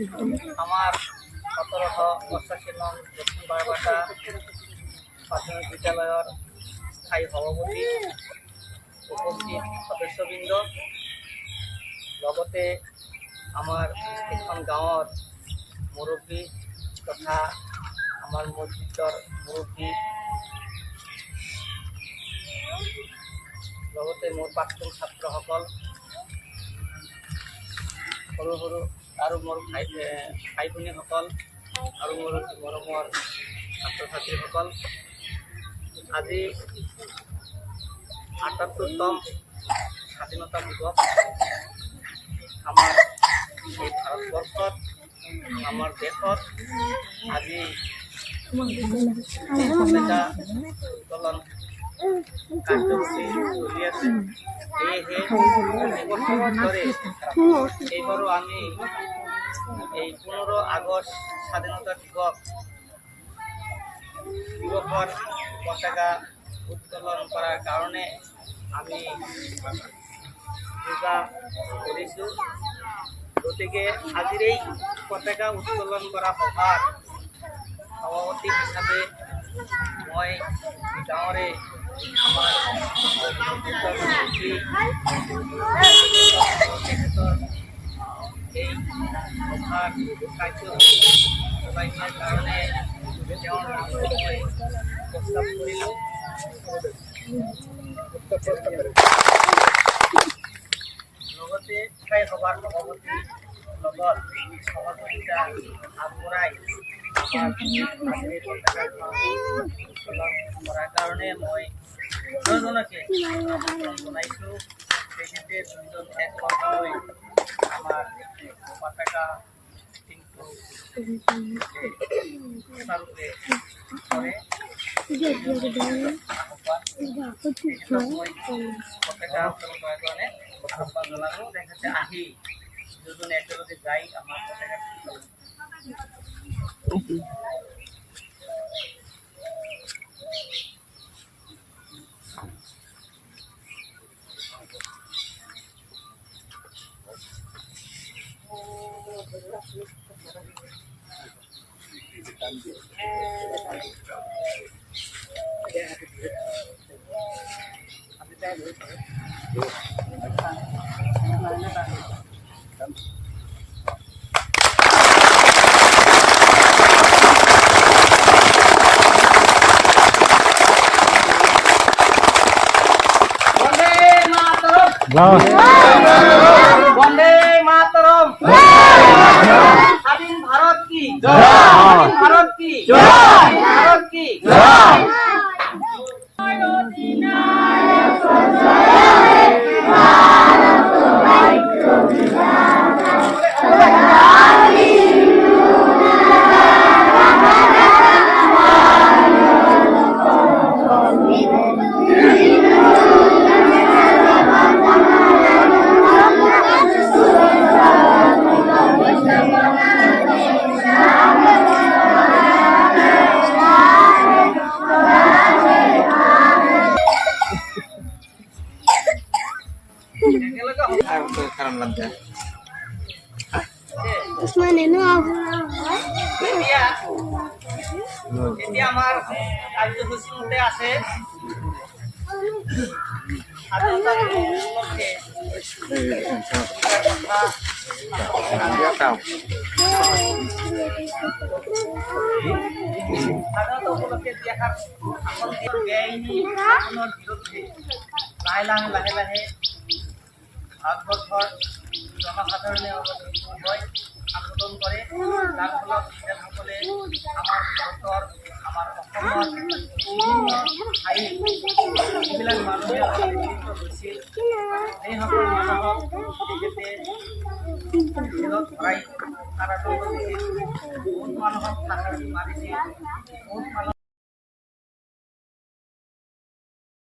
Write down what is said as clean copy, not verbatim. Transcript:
আমাৰ ১৭৮৮ নং দক্ষিণ বাৰবাটা প্ৰাথমিক বিদ্যালয়েৰ স্থায়ী সভাপতি উপস্থিত সদস্যবৃন্দ লগতে আমাৰ এখন গাঁৱৰ মুৰব্বী তথা আমাৰ মসজিদৰ মুৰব্বী লগতে মোৰ প্ৰাক্তন ছাত্ৰসকল সৰু সৰু আৰু মোৰ ভাই ভনীসকল আৰু মোৰ মৰমৰ ছাত্ৰ ছাত্ৰীসকল আজি ৭৮তম স্বাধীনতা দিৱস আমাৰ এই ভাৰতবৰ্ষত আমাৰ দেশত আজি এটা উত্তোলন কাৰ্যসূচী চলি আছে। সেয়েহে এবছৰ ধৰে এইবাৰো আমি এই ১৫ আগষ্ট স্বাধীনতা দিৱসৰ পতাকা উত্তোলন কৰাৰ কাৰণে আমি যোজা কৰিছোঁ। গতিকে আজিৰ এই পতাকা উত্তোলন কৰা সভাৰ সভাপতি হিচাপে মই গাঁৱৰে আমাৰ তেখেতৰ এই সভাৰ কাৰ্যসূচী চলাইবৰ কাৰণে তেওঁৰ নামত মই প্ৰস্তাৱ কৰিলোঁ। লগতে স্থায়ী সভাৰ সভাপতিৰ লগত সহযোগিতা আগবঢ়াই উত্তোলন কৰাৰ কাৰণে মই দুজনকে আমন্ত্ৰণ জনাইছোঁ। তেখেতে দুজন একলগ হৈ আমাৰ পতাকা কিন্তু সুচাৰুৰূপে কৰে। মই পতাকা উত্তোলন কৰাৰ কাৰণে আহ্বান জনালোঁ। তেখেতে আহি দুজনে একেলগে যাই আমাৰ পতাকা বন্দে মাতৰম। স্বাধীন ভাৰত কি জয়, ভাৰত কি জয়, ভাৰত কি জয়। এতিয়া আমাৰ কাৰ্যসূচী মতে আছে স্বাধীনতা দিৱস উপলক্ষে দেখাৰ বেআইনী শাসনৰ বিৰুদ্ধে লাহে লাহে ভাৰতবৰ্ষৰ জনসাধাৰণে হয় আন্দোলন কৰে। যাৰ ফলত ইংৰাজসকলে আমাৰ ভাৰতৰ আমাৰ অসমৰ বিভিন্ন ঠাইত যিবিলাক মানুহে নেতৃত্ব হৈছিল সেইসকল মানুহক তেখেতে জেলত ভৰাই কাৰাদণ্ড দিছিল। বহুত মানুহক মাৰিছিল, বহুত মানুহ